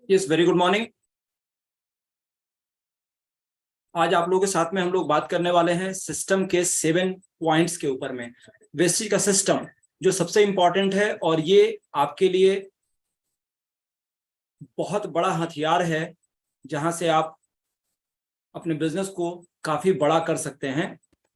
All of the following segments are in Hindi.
Yes, very good morning. आज आप लोगों के साथ में हम लोग बात करने वाले हैं सिस्टम के 7 पॉइंट्स के ऊपर में। वेस्टिज का सिस्टम जो सबसे इंपॉर्टेंट है और ये आपके लिए बहुत बड़ा हथियार है जहां से आप अपने बिजनेस को काफी बड़ा कर सकते हैं।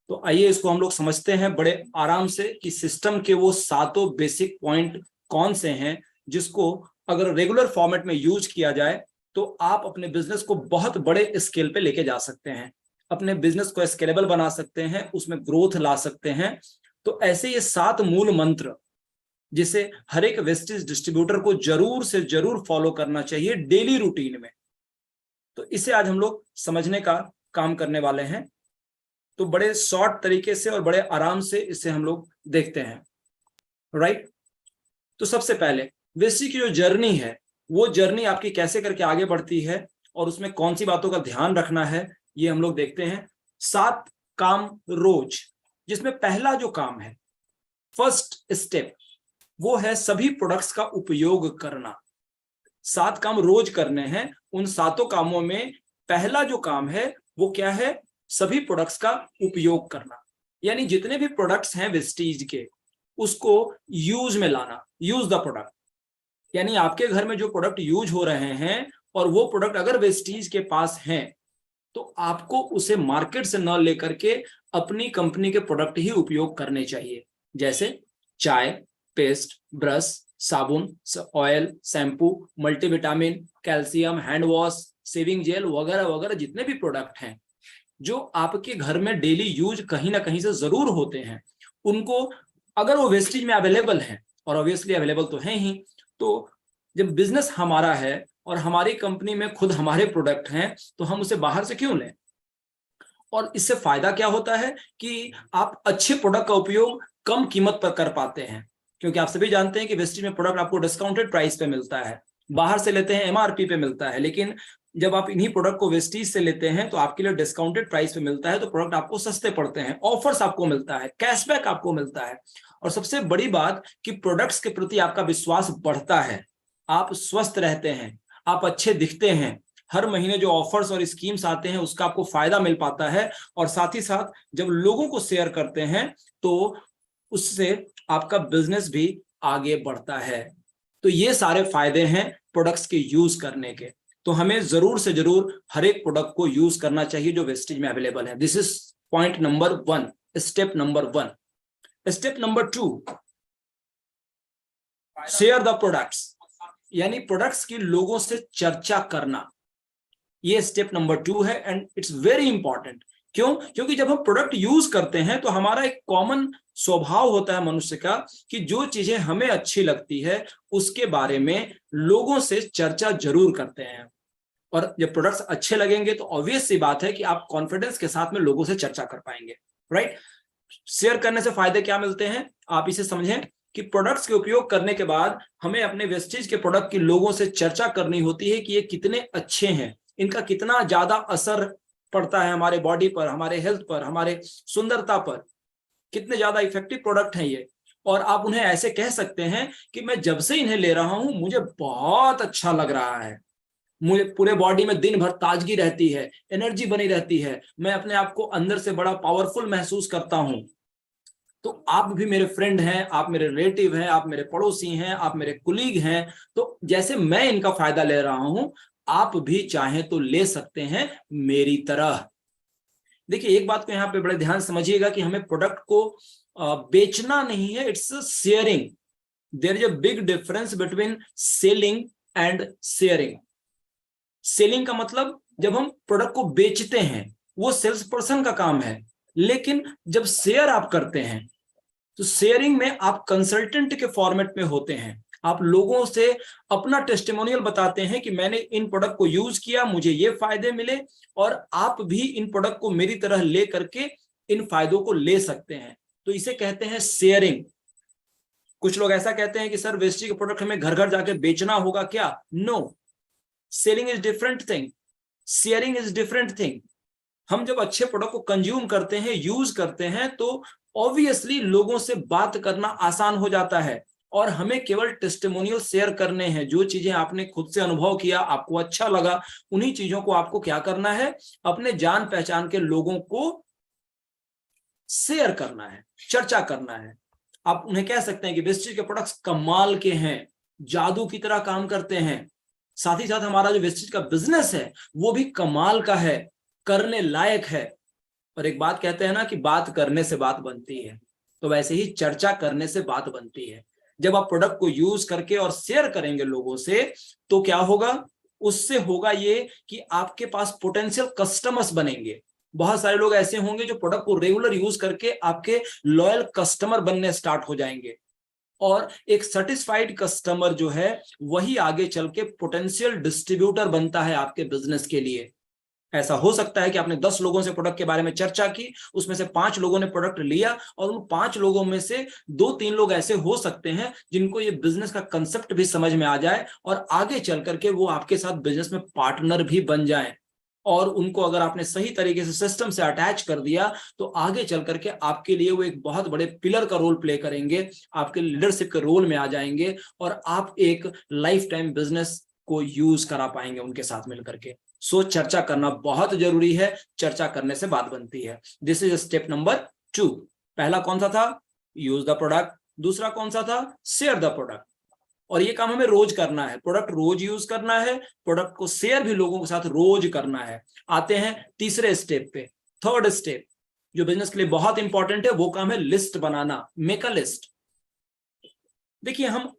तो आइए इसको हम लोग समझते हैं बड़े आराम से कि सिस्टम के वो 7 बेसिक पॉइंट कौन से हैं जिसको अगर रेगुलर फॉर्मेट में यूज किया जाए तो आप अपने बिजनेस को बहुत बड़े स्केल पे लेके जा सकते हैं, अपने बिजनेस को स्केलेबल बना सकते हैं, उसमें ग्रोथ ला सकते हैं। तो ऐसे ये 7 मूल मंत्र जिसे हर एक वेस्टेज डिस्ट्रीब्यूटर को जरूर से जरूर फॉलो करना चाहिए डेली रूटीन में। तो इसे आज हम लोग समझने का काम करने वाले हैं। तो बड़े शॉर्ट तरीके से और बड़े आराम से इसे हम लोग देखते हैं, राइट। तो सबसे पहले वेस्टेज की जो जर्नी है वो जर्नी आपकी कैसे करके आगे बढ़ती है और उसमें कौन सी बातों का ध्यान रखना है ये हम लोग देखते हैं। 7 काम रोज, जिसमें पहला जो काम है, फर्स्ट स्टेप, वो है सभी प्रोडक्ट्स का उपयोग करना। 7 काम रोज करने हैं। उन 7 कामों में पहला जो काम है वो क्या है? सभी प्रोडक्ट्स का उपयोग करना। यानी जितने भी प्रोडक्ट्स हैं वेस्टीज के उसको यूज में लाना। यूज द प्रोडक्ट, यानी आपके घर में जो प्रोडक्ट यूज हो रहे हैं और वो प्रोडक्ट अगर वेस्टीज के पास हैं तो आपको उसे मार्केट से न लेकर के अपनी कंपनी के प्रोडक्ट ही उपयोग करने चाहिए। जैसे चाय, पेस्ट, ब्रश, साबुन, oil, shampoo, multivitamin, calcium, hand wash, shaving jail वगैरह वगैरह जितने भी प्रोडक्ट हैं जो आपके घर में डेली यूज कहीं ना कहीं से जरूर होते हैं, उनको अगर वो वेस्टेज में अवेलेबल है, और ऑब्वियसली अवेलेबल तो है ही, तो जब बिजनेस हमारा है और हमारी कंपनी में खुद हमारे प्रोडक्ट हैं तो हम उसे बाहर से क्यों लें। और इससे फायदा क्या होता है कि आप अच्छे प्रोडक्ट का उपयोग कम कीमत पर कर पाते हैं, क्योंकि आप सभी जानते हैं कि वेस्टेज में प्रोडक्ट आपको डिस्काउंटेड प्राइस पे मिलता है, बाहर से लेते हैं एमआरपी पे मिलता है, लेकिन जब आप इन्हीं प्रोडक्ट को वेस्टीज से लेते हैं तो आपके लिए डिस्काउंटेड प्राइस पे मिलता है, तो प्रोडक्ट आपको सस्ते पड़ते हैं, ऑफर्स आपको मिलता है, कैशबैक आपको मिलता है, और सबसे बड़ी बात कि प्रोडक्ट्स के प्रति आपका विश्वास बढ़ता है, आप स्वस्थ रहते हैं, आप अच्छे दिखते हैं, हर महीने जो ऑफर्स और स्कीम्स आते हैं उसका आपको फायदा मिल पाता है, और साथ ही साथ जब लोगों को शेयर करते हैं तो उससे आपका बिजनेस भी आगे बढ़ता है। तो ये सारे फायदे हैं प्रोडक्ट्स के यूज करने के। तो हमें जरूर से जरूर हर एक प्रोडक्ट को यूज करना चाहिए जो वेस्टेज में अवेलेबल है। This is point number 1, step number 1। Step number 2, share the products, यानी प्रोडक्ट्स की लोगों से चर्चा करना। ये स्टेप नंबर 2 है एंड इट्स वेरी इंपॉर्टेंट। क्यों? क्योंकि जब हम प्रोडक्ट यूज करते हैं तो हमारा एक कॉमन स्वभाव होता है मनुष्य का कि जो चीजें हमें अच्छी लगती है उसके बारे में लोगों से चर्चा जरूर करते हैं, और जब प्रोडक्ट्स अच्छे लगेंगे तो ऑब्वियस सी बात है कि आप कॉन्फिडेंस के साथ में लोगों से चर्चा कर पाएंगे, राइट। शेयर करने से फायदे क्या मिलते हैं आप इसे समझें कि प्रोडक्ट्स के उपयोग करने के बाद हमें अपने वेस्टेज के प्रोडक्ट की लोगों से चर्चा करनी होती है कि ये कितने अच्छे हैं, इनका कितना ज्यादा असर पड़ता है हमारे बॉडी पर, हमारे हेल्थ पर, हमारे सुंदरता पर, कितने ज्यादा इफेक्टिव प्रोडक्ट हैं ये। और आप उन्हें ऐसे कह सकते हैं कि मैं जब से इन्हें ले रहा हूं मुझे बहुत अच्छा लग रहा है, मुझे पूरे बॉडी में दिन भर ताजगी रहती है, एनर्जी बनी रहती है, मैं अपने आप को अंदर से बड़ा पावरफुल महसूस करता हूं। तो आप भी मेरे फ्रेंड हैं, आप मेरे रिलेटिव हैं, आप मेरे पड़ोसी हैं, आप मेरे कुलीग हैं, तो जैसे मैं इनका फायदा ले रहा हूं आप भी चाहें तो ले सकते हैं मेरी तरह। देखिए एक बात को यहाँ पे बड़े ध्यान समझिएगा कि हमें प्रोडक्ट को बेचना नहीं है, it's sharing. There is a big difference between selling and sharing. Selling का मतलब जब हम प्रोडक्ट को बेचते हैं वो सेल्स पर्सन का काम है, लेकिन जब शेयर आप करते हैं तो शेयरिंग में आप कंसल्टेंट के फॉर्मेट में होते हैं, आप लोगों से अपना टेस्टिमोनियल बताते हैं कि मैंने इन प्रोडक्ट को यूज किया, मुझे ये फायदे मिले, और आप भी इन प्रोडक्ट को मेरी तरह ले करके इन फायदों को ले सकते हैं। तो इसे कहते हैं शेयरिंग। कुछ लोग ऐसा कहते हैं कि सर वेस्टेज के प्रोडक्ट हमें घर घर जाके बेचना होगा क्या? No, selling is different thing, sharing is different thing. हम जब अच्छे प्रोडक्ट को कंज्यूम करते हैं, यूज करते हैं, तो ऑब्वियसली लोगों से बात करना आसान हो जाता है और हमें केवल टेस्टिमोनियल शेयर करने हैं। जो चीजें आपने खुद से अनुभव किया, आपको अच्छा लगा, उन्हीं चीजों को आपको क्या करना है, अपने जान पहचान के लोगों को शेयर करना है, चर्चा करना है। आप उन्हें कह सकते हैं कि वेस्टेज के प्रोडक्ट्स कमाल के हैं, जादू की तरह काम करते हैं। साथ ही साथ हमारा जो वेस्टेज का बिजनेस है वो भी कमाल का है, करने लायक है। और एक बात कहते हैं ना कि बात करने से बात बनती है, तो वैसे ही चर्चा करने से बात बनती है। जब आप प्रोडक्ट को यूज करके और शेयर करेंगे लोगों से, तो क्या होगा, उससे होगा ये कि आपके पास पोटेंशियल कस्टमर्स बनेंगे। बहुत सारे लोग ऐसे होंगे जो प्रोडक्ट को रेगुलर यूज करके आपके लॉयल कस्टमर बनने स्टार्ट हो जाएंगे, और एक सेटिस्फाइड कस्टमर जो है वही आगे चल के पोटेंशियल डिस्ट्रीब्यूटर बनता है आपके बिजनेस के लिए। ऐसा हो सकता है कि आपने 10 लोगों से प्रोडक्ट के बारे में चर्चा की, उसमें से 5 लोगों ने प्रोडक्ट लिया, और उन 5 लोगों में से 2-3 लोग ऐसे हो सकते हैं जिनको ये बिजनेस का कंसेप्ट भी समझ में आ जाए और आगे चल करके वो आपके साथ बिजनेस में पार्टनर भी बन जाएं। और उनको अगर आपने सही तरीके से सिस्टम से अटैच कर दिया, तो आगे चल करके आपके लिए वो एक बहुत बड़े पिलर का रोल प्ले करेंगे, आपके लीडरशिप के रोल में आ जाएंगे, और आप एक लाइफ टाइम बिजनेस को यूज करा पाएंगे उनके साथ मिलकर के। सो चर्चा करना बहुत जरूरी है, चर्चा करने से बात बनती है। This is step number 2। पहला कौन सा था, यूज द प्रोडक्ट। दूसरा कौन सा था, शेयर द प्रोडक्ट। और ये काम हमें रोज करना है, प्रोडक्ट रोज यूज करना है, प्रोडक्ट को शेयर भी लोगों के साथ रोज करना है। आते हैं तीसरे स्टेप पे। थर्ड स्टेप जो बिजनेस के लिए बहुत इंपॉर्टेंट है, वो काम है list banana, make a list. देखिए, हम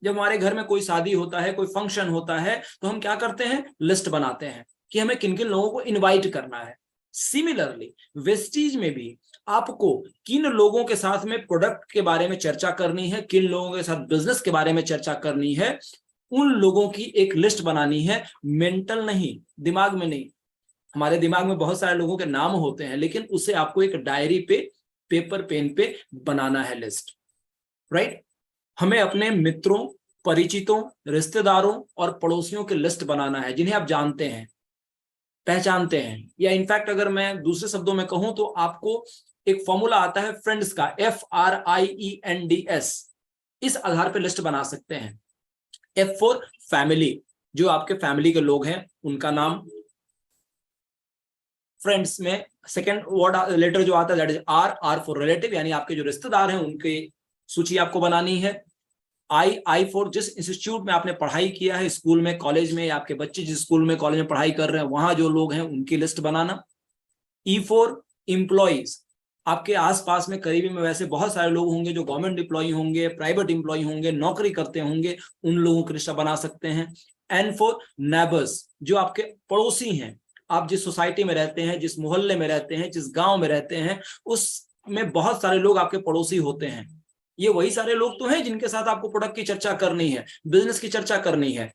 जब हमारे घर में कोई शादी होता है, कोई फंक्शन होता है, तो हम क्या करते हैं, लिस्ट बनाते हैं कि हमें किन किन लोगों को इनवाइट करना है। सिमिलरली वेस्टीज में भी आपको किन लोगों के साथ में प्रोडक्ट के बारे में चर्चा करनी है, किन लोगों के साथ बिजनेस के बारे में चर्चा करनी है, उन लोगों की एक लिस्ट बनानी है। मेंटल नहीं, दिमाग में नहीं। हमारे दिमाग में बहुत सारे लोगों के नाम होते हैं, लेकिन उसे आपको एक डायरी पे, पेपर पेन पे बनाना है लिस्ट, राइट। हमें अपने मित्रों, परिचितों, रिश्तेदारों और पड़ोसियों की लिस्ट बनाना है, जिन्हें आप जानते हैं, पहचानते हैं। या इनफैक्ट अगर मैं दूसरे शब्दों में कहूं तो आपको एक फॉर्मूला आता है फ्रेंड्स का, FRIENDS। इस आधार पर लिस्ट बना सकते हैं। F फॉर फैमिली, जो आपके फैमिली के लोग हैं उनका नाम। फ्रेंड्स में सेकेंड वर्ड लेटर जो आता है that is R for relative, यानी आपके जो रिश्तेदार हैं उनकी सूची आपको बनानी है। आई फॉर जिस इंस्टीट्यूट में आपने पढ़ाई किया है, स्कूल में, कॉलेज में, या आपके बच्चे जिस स्कूल में, कॉलेज में पढ़ाई कर रहे हैं, वहां जो लोग हैं उनकी list banana. E for employees, आपके आसपास में, करीबी में वैसे बहुत सारे लोग होंगे जो गवर्नमेंट एम्प्लॉय होंगे, प्राइवेट एम्प्लॉय होंगे, नौकरी करते होंगे, उन लोगों की लिस्ट बना सकते हैं। एन फॉर नेबर्स, जो आपके पड़ोसी हैं, आप जिस सोसाइटी में रहते हैं, जिस मोहल्ले में रहते हैं, जिस गांव में रहते हैं, उसमें बहुत सारे लोग आपके पड़ोसी होते हैं। ये वही सारे लोग तो हैं जिनके साथ आपको प्रोडक्ट की चर्चा करनी है, बिजनेस की चर्चा करनी है,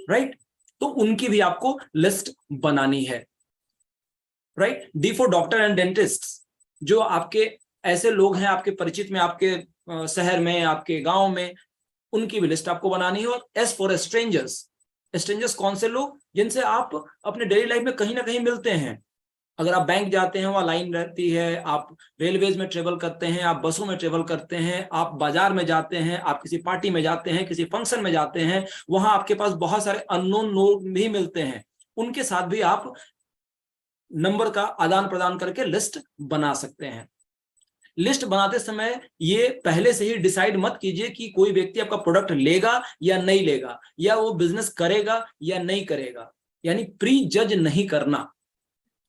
राइट। तो उनकी भी आपको लिस्ट बनानी है, right. D for doctor and dentist, जो आपके ऐसे लोग हैं आपके परिचित में, आपके शहर में, आपके गांव में, उनकी भी लिस्ट आपको बनानी है। और एस फॉर स्ट्रेंजर्स, स्ट्रेंजर्स कौन से लोग, जिनसे आप अपने डेली लाइफ में कहीं ना कहीं मिलते हैं। अगर आप बैंक जाते हैं, वहां लाइन रहती है, आप रेलवेज में ट्रेवल करते हैं, आप बसों में ट्रेवल करते हैं, आप बाजार में जाते हैं, आप किसी पार्टी में जाते हैं, किसी फंक्शन में जाते हैं, वहां आपके पास बहुत सारे अननोन लोग भी मिलते हैं। उनके साथ भी आप नंबर का आदान प्रदान करके लिस्ट बना सकते हैं। लिस्ट बनाते समय ये पहले से ही डिसाइड मत कीजिए कि कोई व्यक्ति आपका प्रोडक्ट लेगा या नहीं लेगा, या वो बिजनेस करेगा या नहीं करेगा। यानी प्री जज नहीं करना।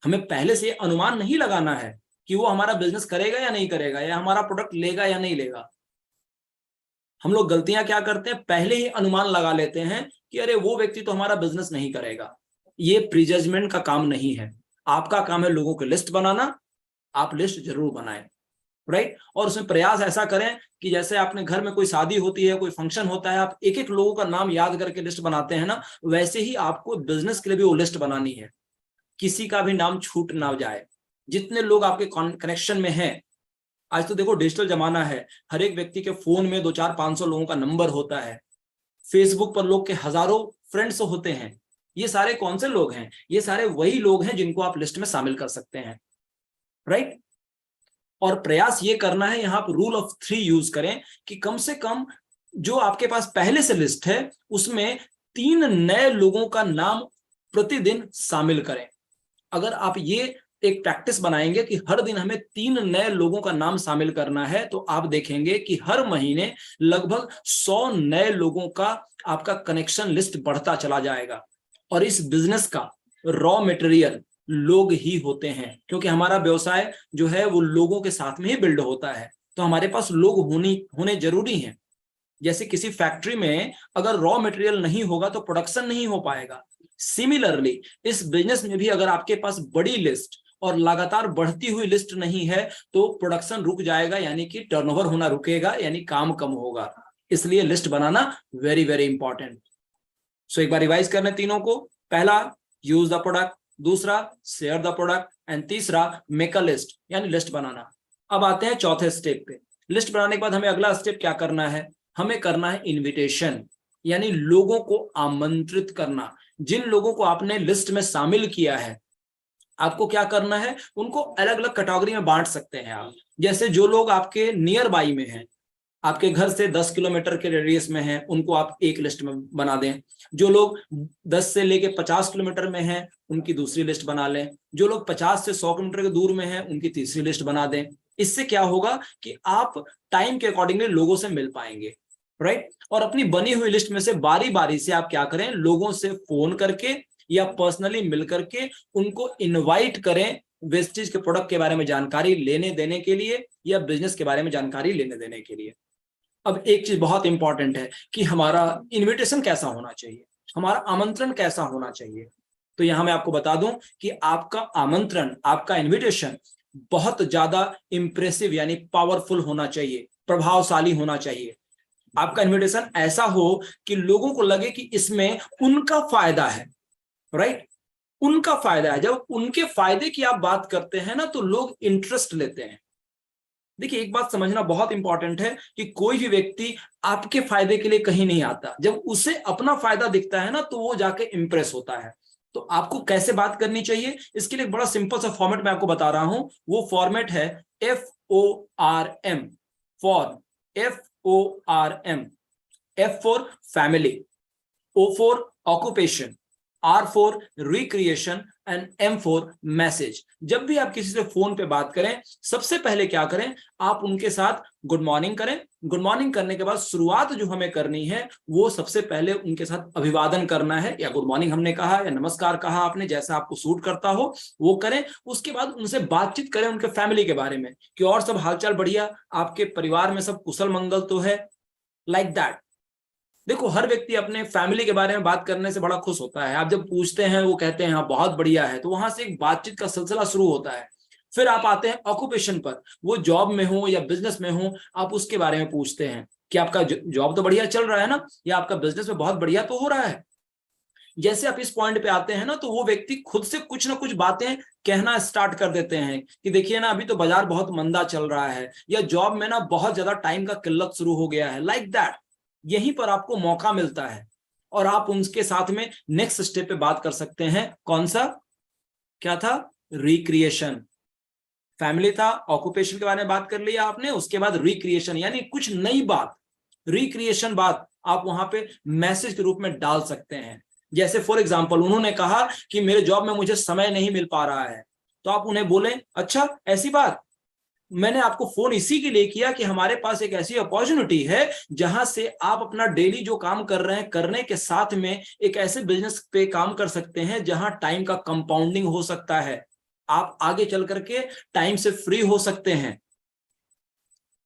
हमें पहले से अनुमान नहीं लगाना है कि वो हमारा बिजनेस करेगा या नहीं करेगा, या हमारा प्रोडक्ट लेगा या नहीं लेगा। हम लोग गलतियां क्या करते हैं, पहले ही अनुमान लगा लेते हैं कि अरे वो व्यक्ति तो हमारा बिजनेस नहीं करेगा। ये प्रीजजमेंट का काम नहीं है। आपका काम है लोगों की लिस्ट बनाना, आप लिस्ट जरूर बनाएं, राइट। और उसमें प्रयास ऐसा करें कि जैसे आपने घर में कोई शादी होती है, कोई फंक्शन होता है, आप एक एक लोगों का नाम याद करके लिस्ट बनाते हैं ना, वैसे ही आपको बिजनेस के लिए भी वो लिस्ट बनानी है। किसी का भी नाम छूट ना जाए, जितने लोग आपके कनेक्शन में हैं। आज तो देखो डिजिटल जमाना है, हर एक व्यक्ति के फोन में 200-400-500 लोगों का नंबर होता है। फेसबुक पर लोग के हजारों फ्रेंड्स होते हैं। ये सारे कौन से लोग हैं? ये सारे वही लोग हैं जिनको आप लिस्ट में शामिल कर सकते हैं, राइट। और प्रयास ये करना है, यहां पर रूल ऑफ 3 यूज करें कि कम से कम जो आपके पास पहले से लिस्ट है उसमें 3 नए लोगों का नाम प्रतिदिन शामिल करें। अगर आप ये एक प्रैक्टिस बनाएंगे कि हर दिन हमें 3 नए लोगों का नाम शामिल करना है, तो आप देखेंगे कि हर महीने लगभग 100 नए लोगों का आपका कनेक्शन लिस्ट बढ़ता चला जाएगा। और इस बिजनेस का रॉ मटेरियल लोग ही होते हैं, क्योंकि हमारा व्यवसाय जो है वो लोगों के साथ में ही बिल्ड होता है, तो हमारे पास लोग होने जरूरी हैं। जैसे किसी फैक्ट्री में अगर रॉ मटेरियल नहीं होगा तो प्रोडक्शन नहीं हो पाएगा। सिमिलरली इस बिजनेस में भी अगर आपके पास बड़ी लिस्ट और लगातार बढ़ती हुई लिस्ट नहीं है तो प्रोडक्शन रुक जाएगा, यानी कि टर्नओवर होना रुकेगा, यानी काम कम होगा। इसलिए लिस्ट बनाना वेरी वेरी इंपॉर्टेंट। सो एक बार रिवाइज करने तीनों को। पहला, यूज द प्रोडक्ट। दूसरा, शेयर द प्रोडक्ट। एंड तीसरा, मेक अ लिस्ट, यानी लिस्ट बनाना। अब आते हैं चौथे स्टेप पे। लिस्ट बनाने के बाद हमें अगला स्टेप क्या करना है? हमें करना है इनविटेशन, यानी लोगों को आमंत्रित करना। जिन लोगों को आपने लिस्ट में शामिल किया है, आपको क्या करना है? उनको अलग अलग कैटेगरी में बांट सकते हैं आप। जैसे जो लोग आपके नियर बाई में हैं, आपके घर से 10 किलोमीटर के रेडियस में हैं, उनको आप एक लिस्ट में बना दें। जो लोग 10 से लेके 50 किलोमीटर में हैं, उनकी दूसरी लिस्ट बना लें। जो लोग 50 से 100 किलोमीटर के दूर में हैं, उनकी तीसरी लिस्ट बना दें। इससे क्या होगा कि आप टाइम के अकॉर्डिंगली लोगों से मिल पाएंगे, राइट। और अपनी बनी हुई लिस्ट में से बारी बारी से आप क्या करें? लोगों से फोन करके या पर्सनली मिल करके उनको इनवाइट करें वेस्टेज के प्रोडक्ट के बारे में जानकारी लेने देने के लिए या बिजनेस के बारे में जानकारी लेने देने के लिए। अब एक चीज बहुत इंपॉर्टेंट है कि हमारा इनविटेशन कैसा होना चाहिए, हमारा आमंत्रण कैसा होना चाहिए। तो यहां मैं आपको बता दूं कि आपका आमंत्रण, आपका इनविटेशन बहुत ज्यादा इंप्रेसिव यानी पावरफुल होना चाहिए, प्रभावशाली होना चाहिए। आपका इनविटेशन ऐसा हो कि लोगों को लगे कि इसमें उनका फायदा है, राइट। उनका फायदा है। जब उनके फायदे की आप बात करते हैं ना, तो लोग इंटरेस्ट लेते हैं। देखिए, एक बात समझना बहुत इंपॉर्टेंट है कि कोई भी व्यक्ति आपके फायदे के लिए कहीं नहीं आता। जब उसे अपना फायदा दिखता है ना, तो वो जाके इंप्रेस होता है। तो आपको कैसे बात करनी चाहिए, इसके लिए बड़ा सिंपल सा फॉर्मेट मैं आपको बता रहा हूं। वो फॉर्मेट है FORM, for FORM। F for family, O for occupation, R for recreation and M for message. जब भी आप किसी से फोन पे बात करें, सबसे पहले क्या करें? आप उनके साथ गुड मॉर्निंग करें। गुड मॉर्निंग करने के बाद शुरुआत जो हमें करनी है, वो सबसे पहले उनके साथ अभिवादन करना है। या गुड मॉर्निंग हमने कहा या नमस्कार कहा आपने, जैसा आपको सूट करता हो वो करें। उसके बाद उनसे बातचीत करें उनके फैमिली के बारे में कि और सब हालचाल बढ़िया, आपके परिवार में सब कुशल मंगल तो है, लाइक दैट। देखो, हर व्यक्ति अपने फैमिली के बारे में बात करने से बड़ा खुश होता है। आप जब पूछते हैं, वो कहते हैं हाँ बहुत बढ़िया है, तो वहां से एक बातचीत का सिलसिला शुरू होता है। फिर आप आते हैं ऑक्यूपेशन पर। वो जॉब में हो या बिजनेस में हो, आप उसके बारे में पूछते हैं कि आपका जॉब तो बढ़िया चल रहा है ना, या आपका बिजनेस में बहुत बढ़िया तो हो रहा है। जैसे आप इस पॉइंट पे आते हैं ना, तो वो व्यक्ति खुद से कुछ ना कुछ बातें कहना स्टार्ट कर देते हैं कि देखिए ना, अभी तो बाजार बहुत मंदा चल रहा है, या जॉब में ना बहुत ज्यादा टाइम का किल्लत शुरू हो गया है, लाइक दैट। यहीं पर आपको मौका मिलता है और आप उनके साथ में नेक्स्ट स्टेप पे बात कर सकते हैं। कौन सा? क्या था? रिक्रिएशन। फैमिली था, ऑक्यूपेशन के बारे में बात कर लिया आपने, उसके बाद रिक्रिएशन यानी कुछ नई बात, रिक्रिएशन बात आप वहां पे मैसेज के रूप में डाल सकते हैं। जैसे फॉर एग्जांपल, उन्होंने कहा कि मेरे जॉब में मुझे समय नहीं मिल पा रहा है, तो आप उन्हें बोले, अच्छा ऐसी बात, मैंने आपको फोन इसी के लिए किया कि हमारे पास एक ऐसी अपॉर्चुनिटी है जहां से आप अपना डेली जो काम कर रहे हैं करने के साथ में एक ऐसे बिजनेस पे काम कर सकते हैं जहां टाइम का कंपाउंडिंग हो सकता है। आप आगे चल करके टाइम से फ्री हो सकते हैं।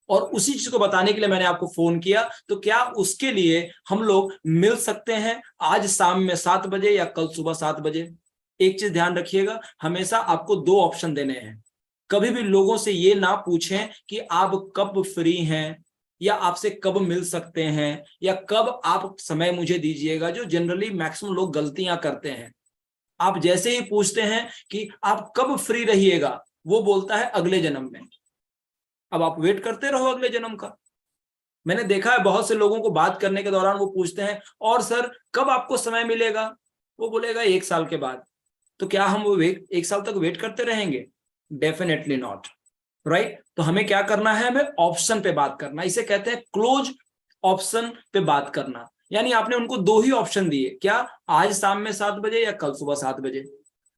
और उसी चीज को बताने के लिए मैंने आपको फोन किया। तो क्या उसके लिए हम लोग मिल सकते हैं आज शाम में 7 बजे या कल सुबह 7 बजे? एक चीज ध्यान रखिएगा, हमेशा आपको 2 ऑप्शन देने हैं। कभी भी लोगों से ये ना पूछें कि आप कब फ्री हैं, या आपसे कब मिल सकते हैं, या कब आप समय मुझे दीजिएगा, जो जनरली मैक्सिमम लोग गलतियां करते हैं। आप जैसे ही पूछते हैं कि आप कब फ्री रहिएगा, वो बोलता है अगले जन्म में। अब आप वेट करते रहो अगले जन्म का। मैंने देखा है बहुत से लोगों को बात करने के दौरान वो पूछते हैं, और सर कब आपको समय मिलेगा? वो बोलेगा 1 साल के बाद। तो क्या हम वो 1 साल तक वेट करते रहेंगे? Definitely not, right. तो हमें क्या करना है, हमें ऑप्शन पे बात करना, इसे कहते हैं क्लोज ऑप्शन पे बात करना। यानी आपने उनको 2 ही ऑप्शन दिए, क्या, आज शाम में 7 बजे या कल सुबह 7 बजे।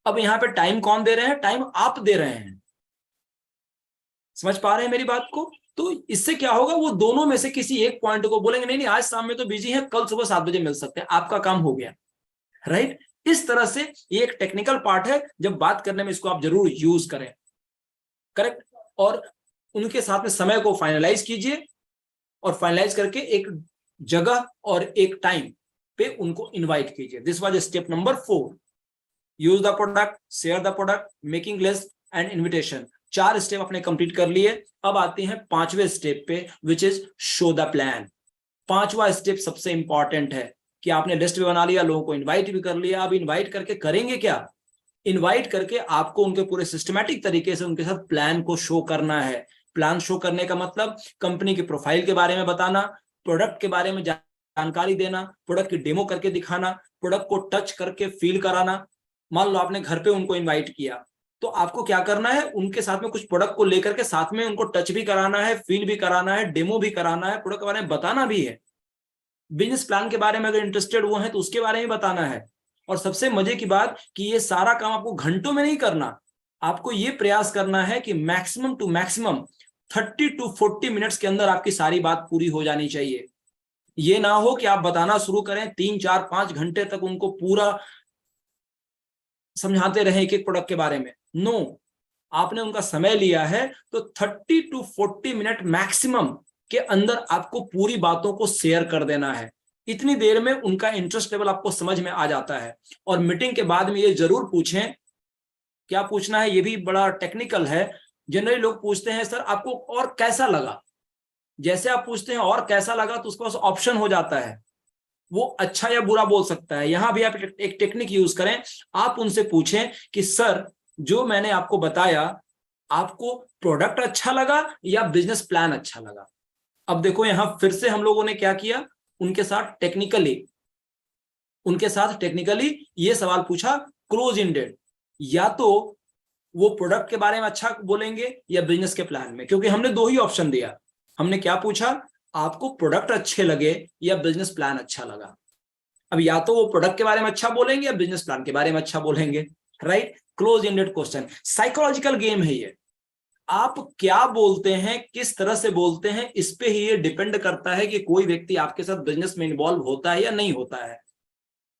अब यहाँ पे टाइम कौन दे रहे हैं? टाइम आप दे रहे हैं। समझ पा रहे हैं मेरी बात को? तो इससे क्या होगा, वो दोनों में से किसी एक पॉइंट को बोलेंगे नहीं नहीं आज शाम में तो बिजी है, कल सुबह 7 बजे मिल सकते हैं, आपका काम हो गया, राइट। इस तरह से ये एक टेक्निकल पार्ट है, जब बात करने में इसको आप जरूर यूज करें, करेक्ट। और उनके साथ में समय को फाइनलाइज कीजिए, और फाइनलाइज करके एक जगह और एक टाइम पे उनको इनवाइट कीजिए। This was step number 4। Use the product, share the product, making list and invitation. 4 step आपने कंप्लीट कर लिए। अब आते हैं 5वें स्टेप पे, which is show the plan. 5वां स्टेप सबसे इंपॉर्टेंट है कि आपने लिस्ट भी बना लिया, लोगों को इनवाइट भी कर लिया। अब इनवाइट करके करेंगे क्या? इनवाइट करके आपको उनके पूरे सिस्टमैटिक तरीके से उनके साथ प्लान को शो करना है। प्लान शो करने का मतलब कंपनी की प्रोफाइल के बारे में बताना, प्रोडक्ट के बारे में जानकारी देना, प्रोडक्ट की डेमो करके दिखाना, प्रोडक्ट को टच करके फील कराना। मान लो आपने घर पे उनको इनवाइट किया, तो आपको क्या करना है, उनके साथ में कुछ प्रोडक्ट को लेकर के साथ में उनको टच भी कराना है, फील भी कराना है, डेमो भी कराना है, प्रोडक्ट के बारे में बताना भी है। बिजनेस प्लान के बारे में अगर इंटरेस्टेड वो है तो उसके बारे में बताना है। और सबसे मजे की बात कि ये सारा काम आपको घंटों में नहीं करना, आपको ये प्रयास करना है कि maximum to maximum 30 to 40 minutes के अंदर आपकी सारी बात पूरी हो जानी चाहिए। ये ना हो कि आप बताना शुरू करें 3, 4, 5 घंटे तक उनको पूरा समझाते रहे एक एक प्रोडक्ट के बारे में। नो, आपने उनका समय लिया है तो 30 to 40 मिनट मैक्सिमम के अंदर आपको पूरी बातों को शेयर कर देना है। इतनी देर में उनका इंटरेस्ट लेवल आपको समझ में आ जाता है। और मीटिंग के बाद में ये जरूर पूछें, क्या पूछना है ये भी बड़ा टेक्निकल है। जनरली लोग पूछते हैं सर आपको और कैसा लगा। जैसे आप पूछते हैं और कैसा लगा तो उसके पास ऑप्शन हो जाता है, वो अच्छा या बुरा बोल सकता है। यहां भी आप एक टेक्निक यूज करें, आप उनसे पूछें कि सर जो मैंने आपको बताया, आपको प्रोडक्ट अच्छा लगा या बिजनेस प्लान अच्छा लगा। अब देखो यहां फिर से हम लोगों ने क्या किया, उनके साथ टेक्निकली ये सवाल पूछा क्लोज एंडेड, या तो वो प्रोडक्ट के बारे में अच्छा बोलेंगे या बिजनेस के प्लान में, क्योंकि हमने 2 ही ऑप्शन दिया। हमने क्या पूछा, आपको प्रोडक्ट अच्छे लगे या बिजनेस प्लान अच्छा लगा। अब या तो वो प्रोडक्ट के बारे में अच्छा बोलेंगे या बिजनेस प्लान के बारे में अच्छा बोलेंगे, right. Close ended question, psychological game है ये। आप क्या बोलते हैं, किस तरह से बोलते हैं, इस पे ही ये डिपेंड करता है कि कोई व्यक्ति आपके साथ बिजनेस में इन्वॉल्व होता है या नहीं होता है।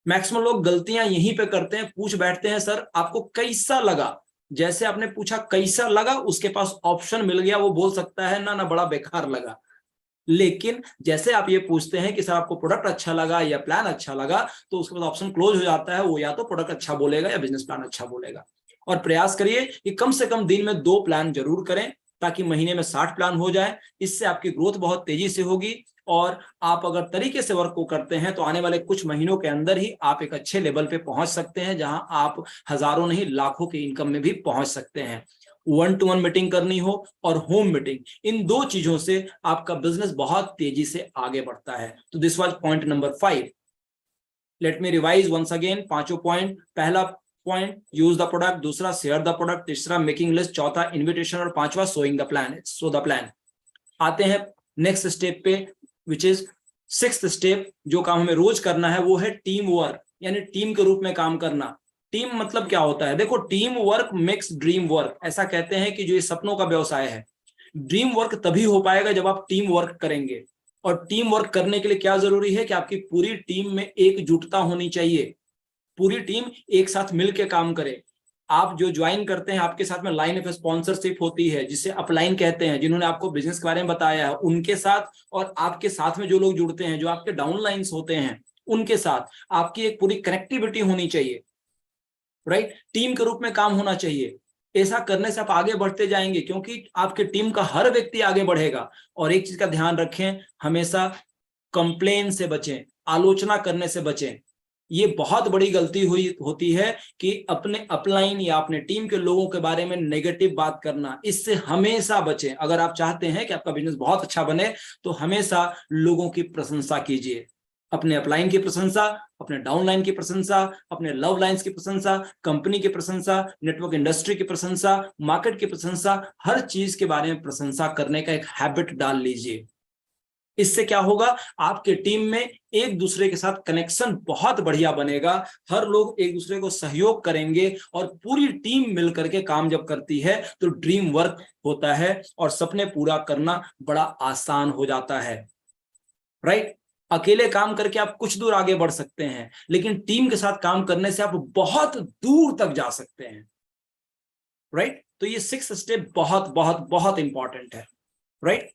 मैक्सिमम लोग गलतियां यहीं पे करते हैं, पूछ बैठते हैं सर आपको कैसा लगा। जैसे आपने पूछा कैसा लगा, उसके पास ऑप्शन मिल गया, वो बोल सकता है ना ना बड़ा बेकार लगा। लेकिन जैसे आप ये पूछते हैं कि सर आपको प्रोडक्ट अच्छा लगा या प्लान अच्छा लगा, तो उसके बाद ऑप्शन क्लोज हो जाता है। वो या तो प्रोडक्ट अच्छा बोलेगा या बिजनेस प्लान अच्छा बोलेगा। और प्रयास करिए कि कम से कम दिन में 2 प्लान जरूर करें, ताकि महीने में 60 प्लान हो जाए। इससे आपकी ग्रोथ बहुत तेजी से होगी, और आप अगर तरीके से वर्क को करते हैं तो आने वाले कुछ महीनों के अंदर ही आप एक अच्छे लेवल पे पहुंच सकते हैं, जहां आप हजारों नहीं लाखों की इनकम में भी पहुंच सकते हैं। 1-to-1 मीटिंग करनी हो और होम मीटिंग, इन 2 चीजों से आपका बिजनेस बहुत तेजी से आगे बढ़ता है। तो this was point number 5। Let me revise once again 5 point. पहला पॉइंट यूज द प्रोडक्ट, दूसरा शेयर द प्रोडक्ट, तीसरा मेकिंग लिस्ट, चौथा इन्विटेशन, और 5वां showing the plan, so the plan. आते हैं नेक्स्ट स्टेप पे, विच इज 6th स्टेप। जो काम हमें रोज करना है वो है टीम वर्क, यानी टीम के रूप में काम करना। टीम मतलब क्या होता है, देखो team work makes dream work, ऐसा कहते हैं कि जो ये सपनों का व्यवसाय है, ड्रीम वर्क तभी हो पाएगा जब आप टीम वर्क करेंगे। और टीम वर्क करने के लिए क्या जरूरी है कि आपकी पूरी टीम में एकजुटता होनी चाहिए, पूरी टीम एक साथ मिलकर काम करे। आप जो ज्वाइन करते हैं, आपके साथ में लाइन ऑफ स्पॉन्सरशिप होती है, जिसे अपलाइन कहते हैं, जिन्होंने आपको बिजनेस के बारे में बताया है उनके साथ, और आपके साथ में जो लोग जुड़ते हैं, जो आपके डाउनलाइंस होते हैं, उनके साथ आपकी एक पूरी कनेक्टिविटी होनी चाहिए, राइट। टीम के रूप में काम होना चाहिए। ऐसा करने से आप आगे बढ़ते जाएंगे, क्योंकि आपके टीम का हर व्यक्ति आगे बढ़ेगा। और एक चीज का ध्यान रखें, हमेशा कंप्लेन से बचें, आलोचना करने से बचें। ये बहुत बड़ी गलती होती है कि अपने अपलाइन या अपने टीम के लोगों के बारे में नेगेटिव बात करना। इससे हमेशा बचें। अगर आप चाहते हैं कि आपका बिजनेस बहुत अच्छा बने, तो हमेशा लोगों की प्रशंसा कीजिए, अपने अपलाइन की प्रशंसा, अपने डाउनलाइन की प्रशंसा, अपने लव लाइन्स की प्रशंसा, कंपनी की प्रशंसा, नेटवर्क इंडस्ट्री की प्रशंसा, मार्केट की प्रशंसा, हर चीज के बारे में प्रशंसा करने का एक हैबिट डाल लीजिए। इससे क्या होगा, आपके टीम में एक दूसरे के साथ कनेक्शन बहुत बढ़िया बनेगा, हर लोग एक दूसरे को सहयोग करेंगे और पूरी टीम मिलकर के काम जब करती है तो ड्रीम वर्क होता है और सपने पूरा करना बड़ा आसान हो जाता है, राइट। अकेले काम करके आप कुछ दूर आगे बढ़ सकते हैं, लेकिन टीम के साथ काम करने से आप बहुत दूर तक जा सकते हैं, राइट। तो ये 6th स्टेप बहुत बहुत बहुत इंपॉर्टेंट है, राइट।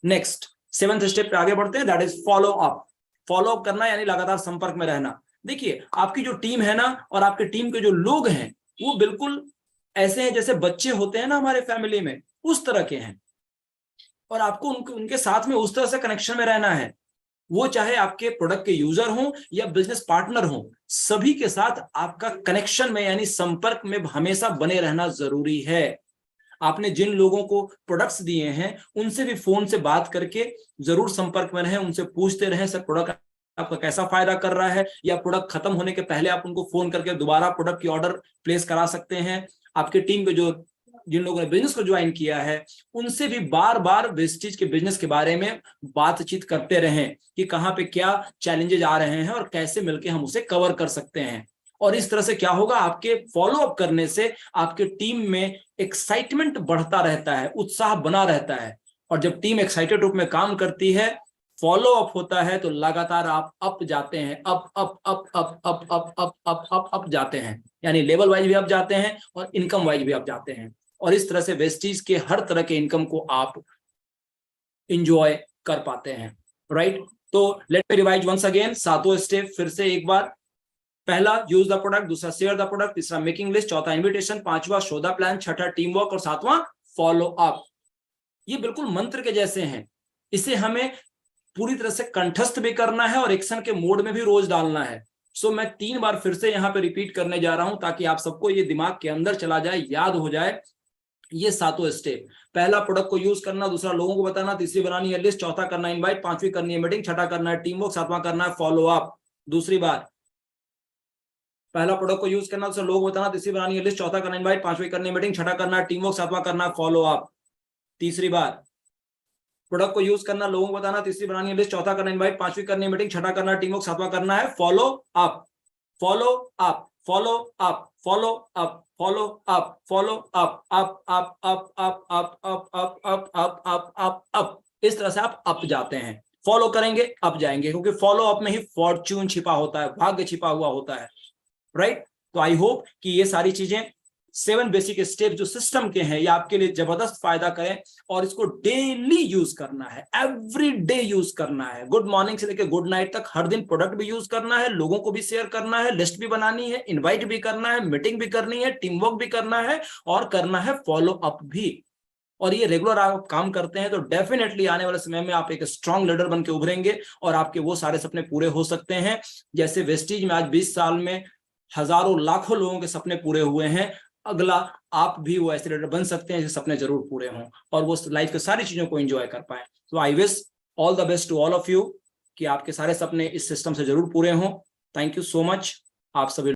नेक्स्ट 7th स्टेप पे आगे बढ़ते हैं, that is follow up. Follow up करना यानी लगातार संपर्क में रहना। देखिए, आपकी जो टीम है ना और आपके टीम के जो लोग हैं वो बिल्कुल ऐसे हैं जैसे बच्चे होते हैं ना हमारे फैमिली में, उस तरह के हैं, और आपको उनके साथ में उस तरह से कनेक्शन में रहना है। वो चाहे आपके प्रोडक्ट के यूजर हों या बिजनेस पार्टनर हों, सभी के साथ आपका कनेक्शन में यानी संपर्क में हमेशा बने रहना जरूरी है। आपने जिन लोगों को प्रोडक्ट्स दिए हैं उनसे भी फोन से बात करके जरूर संपर्क में रहें, उनसे पूछते रहें सर प्रोडक्ट आपका कैसा फायदा कर रहा है, या प्रोडक्ट खत्म होने के पहले आप उनको फोन करके दोबारा प्रोडक्ट की ऑर्डर प्लेस करा सकते हैं। आपके टीम के जो जिन लोगों ने बिजनेस को ज्वाइन किया है उनसे भी बार बार वेस्टेज के बिजनेस के बारे में बातचीत करते रहें कि कहाँ पे क्या चैलेंजेस आ रहे हैं और कैसे मिलकर हम उसे कवर कर सकते हैं। और इस तरह से क्या होगा, आपके फॉलो अप करने से आपके टीम में एक्साइटमेंट बढ़ता रहता है, उत्साह बना रहता है, और जब टीम एक्साइटेड रूप में काम करती है, फॉलो अप होता है, तो लगातार आप अप जाते हैं, up up up up up up up up up up जाते हैं, यानी लेवल वाइज भी अप जाते हैं और इनकम वाइज भी अप जाते हैं। और इस तरह से वेस्टीज के हर तरह के इनकम को आप इंजॉय कर पाते हैं, राइट। तो let me revise once again, 7वां स्टेप फिर से एक बार। पहला यूज द प्रोडक्ट, दूसरा शेयर द प्रोडक्ट, तीसरा मेकिंग लिस्ट, चौथा इन्विटेशन, पांचवा शो द प्लान, छठा टीम वर्क और सातवां फॉलो अप। ये बिल्कुल मंत्र के जैसे हैं, इसे हमें पूरी तरह से कंठस्थ भी करना है और एक्शन के मोड में भी रोज डालना है। सो मैं 3 बार फिर से यहाँ पे रिपीट करने जा रहा हूं ताकि आप सबको ये दिमाग के अंदर चला जाए, याद हो जाए। ये 7वां स्टेप, पहला प्रोडक्ट को यूज करना, दूसरा लोगों को बताना, तीसरी बनानी है लिस्ट, चौथा करना है इनवाइट, पांचवी करनी है मीटिंग, छठा करना है टीम वर्क, सातवां करना है फॉलो अप। दूसरी बार, पहला प्रोडक्ट को यूज करना, दूसरा लोगों को बताना, तीसरी बनानी है लिस्ट, चौथा करना है इनवाइट, पांचवी करनी है मीटिंग, छठा करना है टीम वर्क, सातवां करना है फॉलो अप। तीसरी बार, प्रोडक्ट को यूज करना, लोगों को बताना, तीसरी बनानी है लिस्ट, चौथा करना है इनवाइट, पांचवी करनी है मीटिंग, छठा करना है टीम वर्क, सातवां करना है follow up. Follow up, follow up, follow up, follow up, follow up, up up up up up up up up up up up up. इस तरह से आप अप जाते हैं, फॉलो करेंगे अप जाएंगे, क्योंकि फॉलो अप में ही फॉर्च्यून छिपा होता है, भाग्य छिपा हुआ होता है, राइट। तो आई होप कि ये सारी चीजें 7 बेसिक स्टेप जो सिस्टम के हैं ये आपके लिए जबरदस्त फायदा करें, और इसको डेली यूज करना है, एवरी डे यूज करना है, गुड मॉर्निंग से लेकर गुड नाइट तक, हर दिन प्रोडक्ट भी यूज करना है, लोगों को भी शेयर करना है, लिस्ट भी बनानी है, इनवाइट भी करना है, मीटिंग भी करनी है, टीम वर्क भी करना है, और करना है फॉलो अप भी। और ये रेगुलर आप काम करते हैं तो डेफिनेटली आने वाले समय में आप एक स्ट्रांग लीडर बन के उभरेंगे और आपके वो सारे सपने पूरे हो सकते हैं। जैसे वेस्टीज में आज 20 साल में हजारों लाखों लोगों के सपने पूरे हुए हैं, अगला आप भी वो ऐसे लीडर बन सकते हैं जिसके सपने जरूर पूरे हों और वो लाइफ के सारी चीजों को एंजॉय कर पाए। तो I wish all the best to all of you कि आपके सारे सपने इस सिस्टम से जरूर पूरे हों। थैंक यू सो मच आप सभी।